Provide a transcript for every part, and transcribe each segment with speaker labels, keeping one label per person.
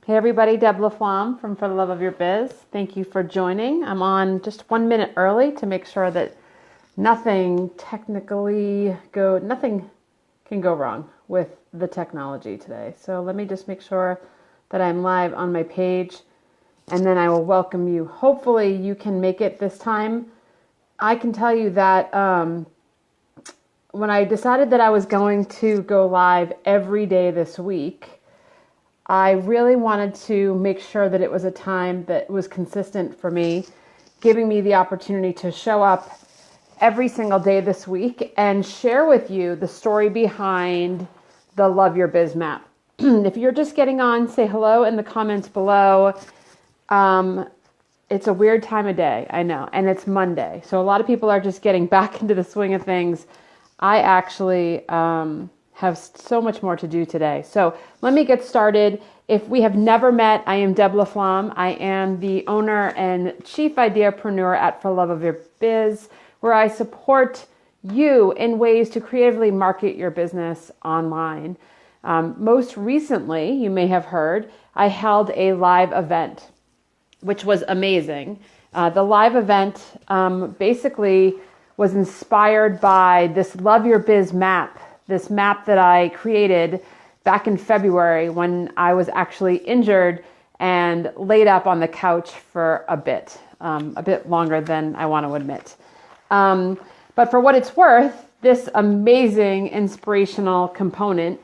Speaker 1: Hey everybody, Deb LaFlamme from For the Love of Your Biz. Thank you for joining. I'm on just 1 minute early to make sure that nothing can go wrong with the technology today. So let me just make sure that I'm live on my page, and then I will welcome you. Hopefully you can make it this time. I can tell you that when I decided that I was going to go live every day this week, I really wanted to make sure that it was a time that was consistent for me, giving me the opportunity to show up every single day this week and share with you the story behind the Love Your Biz Map. If you're just getting on, say hello in the comments below. It's a weird time of day, I know, and it's Monday. So a lot of people are just getting back into the swing of things. I actually have so much more to do today. So let me get started. If we have never met, I am Deb LaFlamme. I am the owner and chief ideapreneur at For Love of Your Biz, where I support you in ways to creatively market your business online. Most recently, you may have heard, I held a live event, which was amazing. The live event basically was inspired by this Love Your Biz Map, this map that I created back in February when I was actually injured and laid up on the couch for a bit longer than I want to admit. But for what it's worth, this amazing inspirational component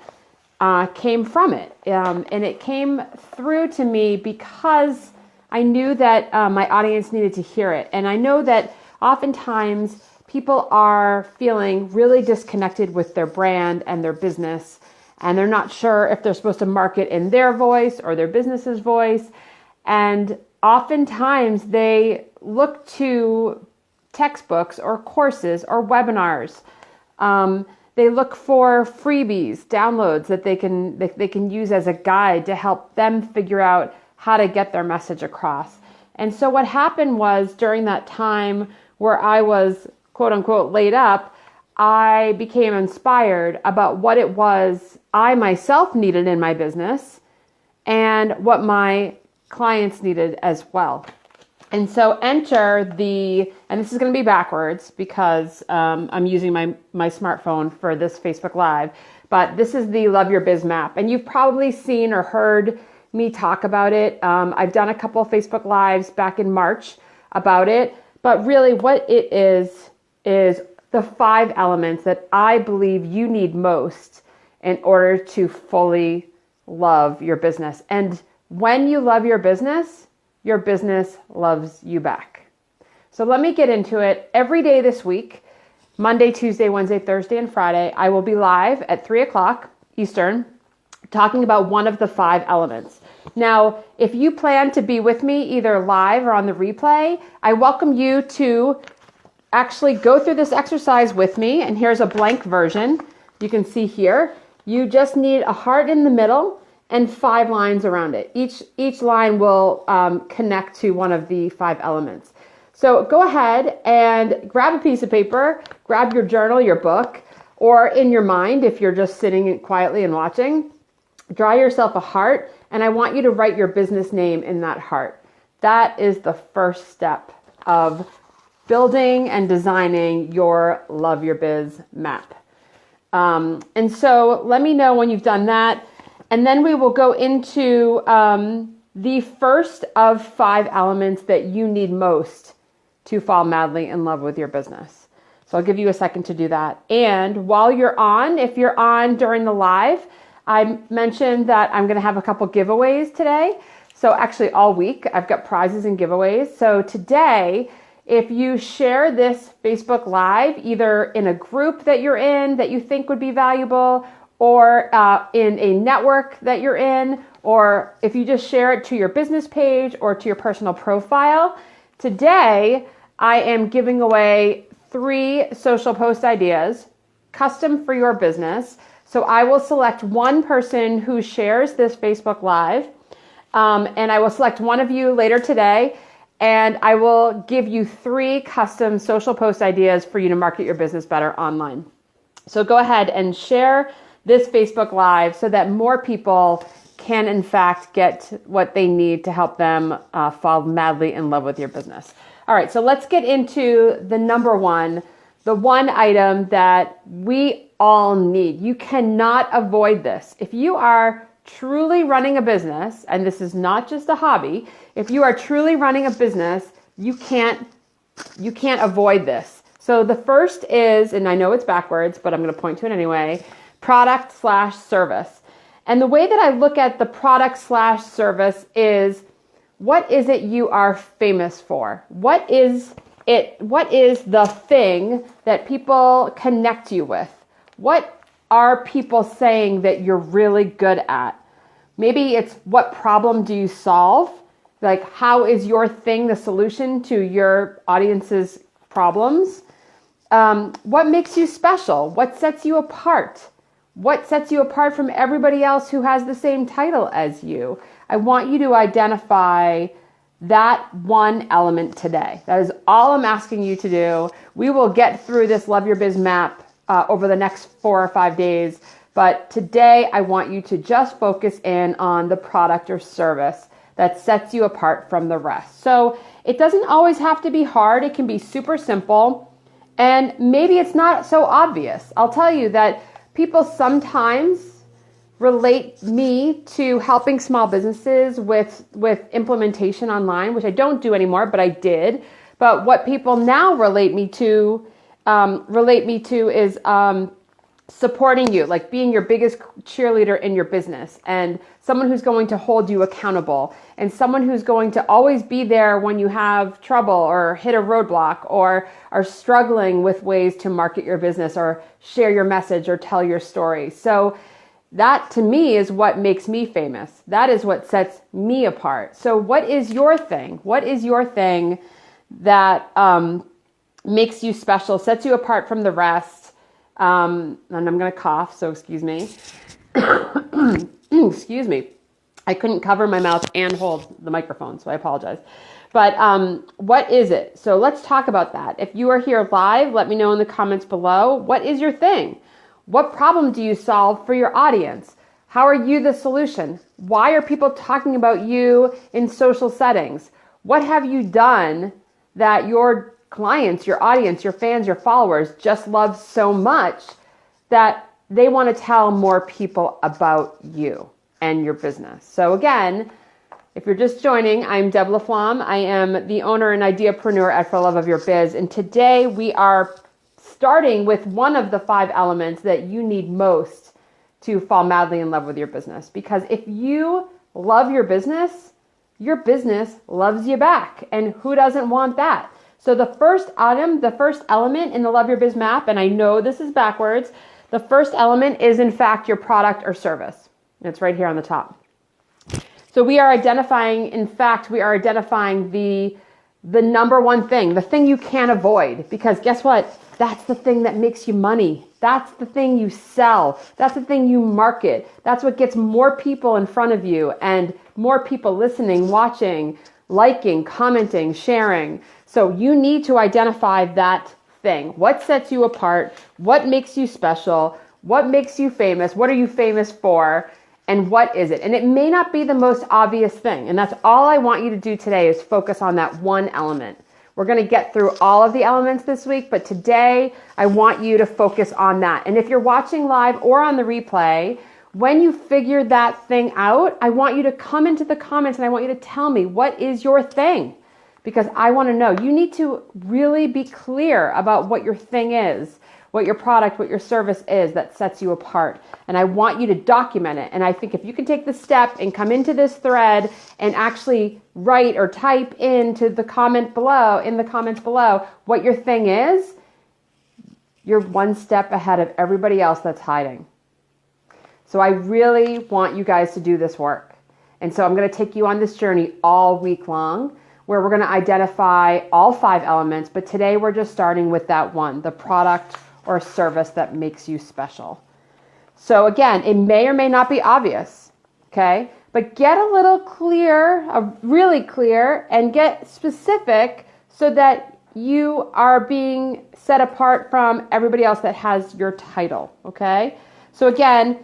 Speaker 1: came from it. And it came through to me because I knew that my audience needed to hear it. And I know that oftentimes people are feeling really disconnected with their brand and their business, and they're not sure if they're supposed to market in their voice or their business's voice. And oftentimes they look to textbooks or courses or webinars. They look for freebies, downloads that they can use as a guide to help them figure out how to get their message across. And so what happened was, during that time where I was quote unquote laid up, I became inspired about what it was I myself needed in my business and what my clients needed as well. And so and this is going to be backwards because I'm using my smartphone for this Facebook Live, but this is the Love Your Biz Map. And you've probably seen or heard me talk about it. I've done a couple of Facebook Lives back in March about it, but really what it is the 5 elements that I believe you need most in order to fully love your business. And when you love your business loves you back. So let me get into it. Every day this week, Monday, Tuesday, Wednesday, Thursday, and Friday, I will be live at 3:00 Eastern talking about one of the 5 elements. Now, if you plan to be with me either live or on the replay, I welcome you to actually go through this exercise with me. And here's a blank version. You can see here, you just need a heart in the middle and 5 lines around it. Each line will connect to one of the 5 elements. So go ahead and grab a piece of paper, grab your journal, your book, or in your mind, if you're just sitting quietly and watching, draw yourself a heart, and I want you to write your business name in that heart. That is the first step of building and designing your Love Your Biz Map. And so let me know when you've done that. And then we will go into the first of 5 elements that you need most to fall madly in love with your business. So I'll give you a second to do that. And while you're on, if you're on during the live, I mentioned that I'm going to have a couple giveaways today. So actually all week I've got prizes and giveaways. So today, if you share this Facebook Live, either in a group that you're in that you think would be valuable, or in a network that you're in, or if you just share it to your business page or to your personal profile, today I am giving away 3 social post ideas, custom for your business. So I will select one person who shares this Facebook Live, and I will select one of you later today, and I will give you 3 custom social post ideas for you to market your business better online. So go ahead and share this Facebook Live so that more people can in fact get what they need to help them fall madly in love with your business. All right, so let's get into the number one, the one item that we all need. You cannot avoid this. If you are truly running a business, and this is not just a hobby, if you are truly running a business, you can't avoid this. So the first is, and I know it's backwards, but I'm going to point to it anyway, product/service. And the way that I look at the product/service is, what is it you are famous for? What is the thing that people connect you with? What are people saying that you're really good at? Maybe it's, what problem do you solve? Like, how is your thing the solution to your audience's problems? What makes you special? What sets you apart? What sets you apart from everybody else who has the same title as you? I want you to identify that one element today. That is all I'm asking you to do. We will get through this Love Your Biz Map over the next 4 or 5 days. But today I want you to just focus in on the product or service that sets you apart from the rest. So it doesn't always have to be hard. It can be super simple. And maybe it's not so obvious. I'll tell you that people sometimes relate me to helping small businesses with implementation online, which I don't do anymore, but I did. But what people now relate me to is supporting you, like being your biggest cheerleader in your business, and someone who's going to hold you accountable, and someone who's going to always be there when you have trouble or hit a roadblock or are struggling with ways to market your business or share your message or tell your story. So that to me is what makes me famous. That is what sets me apart. So what is your thing? What is your thing that makes you special, sets you apart from the rest? And I'm going to cough, so excuse me. Excuse me. I couldn't cover my mouth and hold the microphone, so I apologize. But what is it? So let's talk about that. If you are here live, let me know in the comments below. What is your thing? What problem do you solve for your audience? How are you the solution? Why are people talking about you in social settings? What have you done that your clients, your audience, your fans, your followers just love so much that they want to tell more people about you and your business? So again, if you're just joining, I'm Deb LaFlamme. I am the owner and ideapreneur at For Love of Your Biz. And today we are starting with one of the 5 elements that you need most to fall madly in love with your business. Because if you love your business loves you back. And who doesn't want that? So the first item, the first element in the Love Your Biz Map, and I know this is backwards, the first element is in fact your product or service. It's right here on the top. So we are identifying the number one thing, the thing you can't avoid, because guess what? That's the thing that makes you money. That's the thing you sell. That's the thing you market. That's what gets more people in front of you and more people listening, watching, liking, commenting, sharing. So you need to identify that thing. What sets you apart? What makes you special? What makes you famous? What are you famous for? And what is it? And it may not be the most obvious thing. And that's all I want you to do today is focus on that one element. We're going to get through all of the elements this week, but today I want you to focus on that. And if you're watching live or on the replay, when you figure that thing out, I want you to come into the comments and I want you to tell me, what is your thing? Because I want to know. You need to really be clear about what your thing is, what your product, what your service is that sets you apart. And I want you to document it. And I think if you can take the step and come into this thread and actually write or type into the comments below what your thing is, you're one step ahead of everybody else that's hiding. So I really want you guys to do this work. And so I'm going to take you on this journey all week long, where we're going to identify all 5 elements. But today we're just starting with that one, the product or service that makes you special. So again, it may or may not be obvious, okay? But get a little clear, really clear, and get specific so that you are being set apart from everybody else that has your title, okay? So again,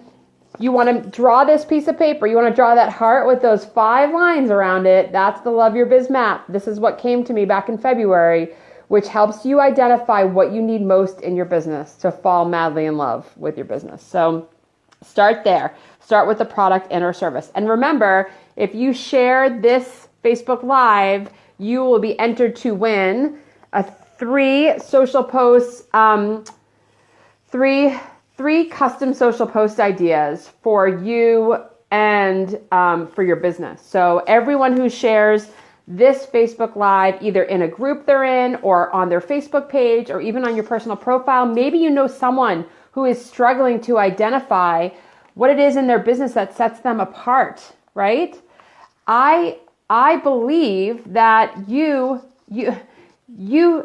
Speaker 1: You want to draw this piece of paper. You want to draw that heart with those 5 lines around it. That's the Love Your Biz Map. This is what came to me back in February, which helps you identify what you need most in your business to fall madly in love with your business. So start there. Start with the product and or service. And remember, if you share this Facebook Live, you will be entered to win a 3 social posts, 3 custom social post ideas for you and for your business. So everyone who shares this Facebook Live, either in a group they're in or on their Facebook page or even on your personal profile, maybe you know someone who is struggling to identify what it is in their business that sets them apart, right? I believe that you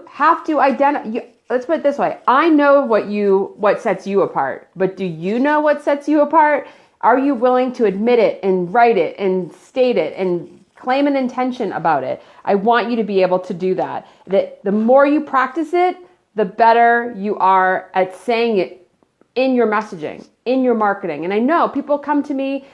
Speaker 1: have to identify. Let's put it this way. I know what sets you apart, but do you know what sets you apart? Are you willing to admit it and write it and state it and claim an intention about it? I want you to be able to do that. That the more you practice it, the better you are at saying it in your messaging, in your marketing. And I know people come to me,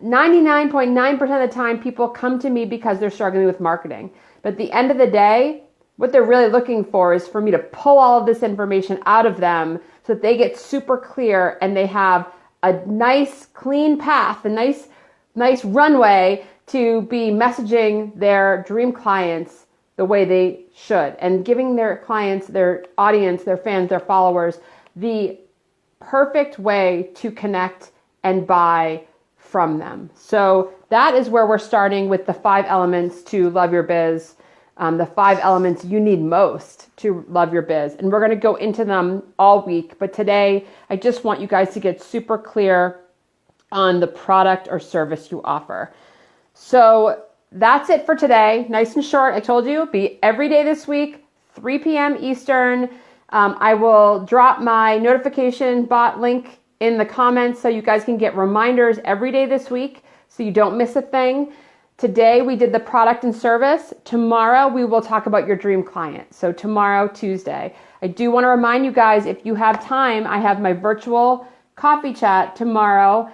Speaker 1: 99.9% of the time, people come to me because they're struggling with marketing. But at the end of the day, what they're really looking for is for me to pull all of this information out of them so that they get super clear and they have a nice, clean path, a nice runway to be messaging their dream clients the way they should and giving their clients, their audience, their fans, their followers, the perfect way to connect and buy from them. So that is where we're starting with the 5 elements to love your biz, the 5 elements you need most to love your biz. And we're going to go into them all week. But today, I just want you guys to get super clear on the product or service you offer. So that's it for today. Nice and short. I told you, be every day this week, 3 p.m. Eastern. I will drop my notification bot link in the comments so you guys can get reminders every day this week so you don't miss a thing. Today we did the product and service. Tomorrow we will talk about your dream client. So tomorrow, Tuesday. I do want to remind you guys, if you have time, I have my virtual coffee chat tomorrow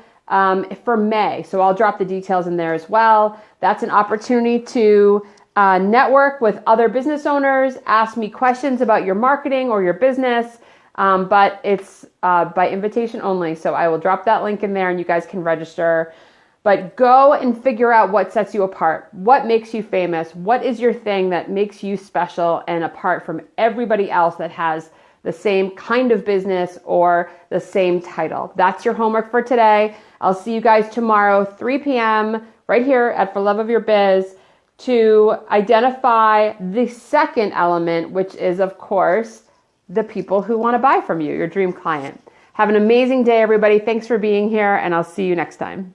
Speaker 1: for May. So I'll drop the details in there as well. That's an opportunity to network with other business owners, ask me questions about your marketing or your business, but it's by invitation only. So I will drop that link in there and you guys can register. But go and figure out what sets you apart. What makes you famous? What is your thing that makes you special and apart from everybody else that has the same kind of business or the same title? That's your homework for today. I'll see you guys tomorrow, 3 p.m. right here at For Love of Your Biz to identify the second element, which is, of course, the people who want to buy from you, your dream client. Have an amazing day, everybody. Thanks for being here, and I'll see you next time.